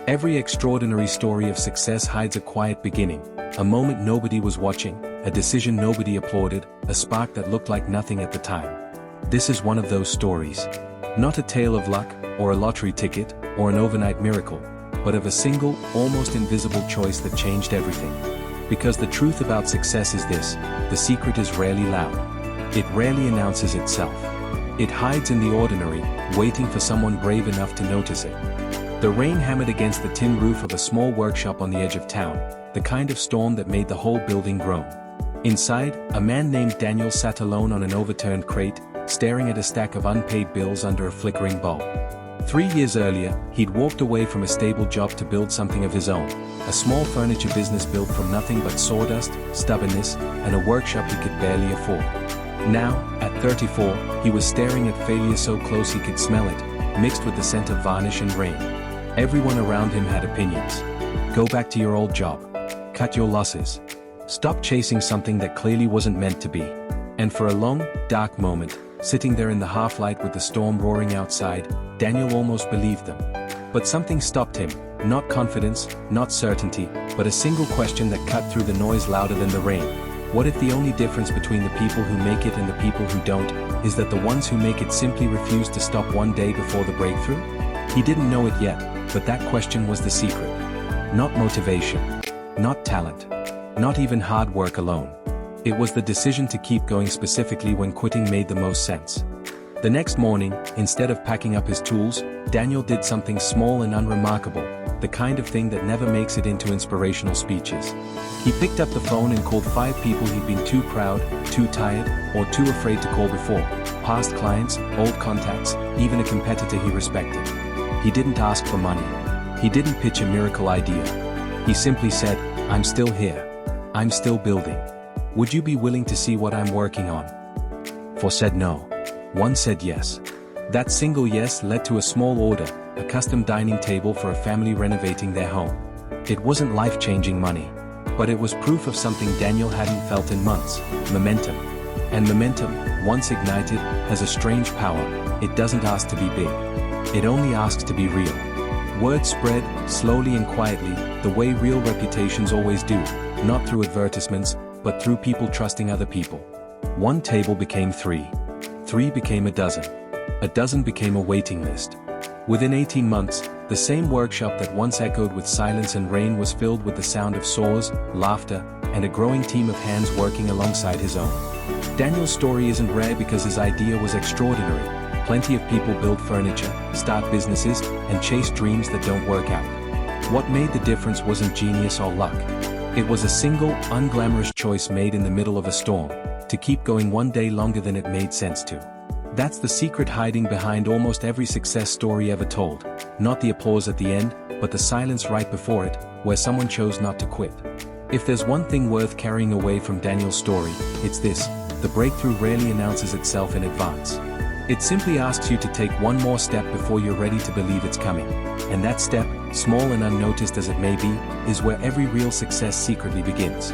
Every extraordinary story of success hides a quiet beginning, a moment nobody was watching, a decision nobody applauded, a spark that looked like nothing at the time. This is one of those stories. Not a tale of luck, or a lottery ticket, or an overnight miracle, but of a single, almost invisible choice that changed everything. Because the truth about success is this: the secret is rarely loud. It rarely announces itself. It hides in the ordinary, waiting for someone brave enough to notice it. The rain hammered against the tin roof of a small workshop on the edge of town, the kind of storm that made the whole building groan. Inside, a man named Daniel sat alone on an overturned crate, staring at a stack of unpaid bills under a flickering bulb. 3 years earlier, he'd walked away from a stable job to build something of his own, a small furniture business built from nothing but sawdust, stubbornness, and a workshop he could barely afford. Now, at 34, he was staring at failure so close he could smell it, mixed with the scent of varnish and rain. Everyone around him had opinions. Go back to your old job. Cut your losses. Stop chasing something that clearly wasn't meant to be. And for a long, dark moment, sitting there in the half-light with the storm roaring outside, Daniel almost believed them. But something stopped him, not confidence, not certainty, but a single question that cut through the noise louder than the rain. What if the only difference between the people who make it and the people who don't, is that the ones who make it simply refuse to stop one day before the breakthrough? He didn't know it yet, but that question was the secret. Not motivation. Not talent. Not even hard work alone. It was the decision to keep going, specifically when quitting made the most sense. The next morning, instead of packing up his tools, Daniel did something small and unremarkable, the kind of thing that never makes it into inspirational speeches. He picked up the phone and called 5 people he'd been too proud, too tired, or too afraid to call before: past clients, old contacts, even a competitor he respected. He didn't ask for money. He didn't pitch a miracle idea. He simply said, "I'm still here. I'm still building. Would you be willing to see what I'm working on?" 4 said no. 1 said yes. That single yes led to a small order, a custom dining table for a family renovating their home. It wasn't life-changing money, but it was proof of something Daniel hadn't felt in months: momentum. And momentum, once ignited, has a strange power. It doesn't ask to be big. It only asks to be real. Word spread, slowly and quietly, the way real reputations always do, not through advertisements, but through people trusting other people. 1 table became 3. 3 became a dozen. A dozen became a waiting list. Within 18 months, the same workshop that once echoed with silence and rain was filled with the sound of saws, laughter, and a growing team of hands working alongside his own. Daniel's story isn't rare because his idea was extraordinary. Plenty of people build furniture, start businesses, and chase dreams that don't work out. What made the difference wasn't genius or luck. It was a single, unglamorous choice made in the middle of a storm, to keep going one day longer than it made sense to. That's the secret hiding behind almost every success story ever told. Not the applause at the end, but the silence right before it, where someone chose not to quit. If there's one thing worth carrying away from Daniel's story, it's this: the breakthrough rarely announces itself in advance. It simply asks you to take one more step before you're ready to believe it's coming. And that step, small and unnoticed as it may be, is where every real success secretly begins.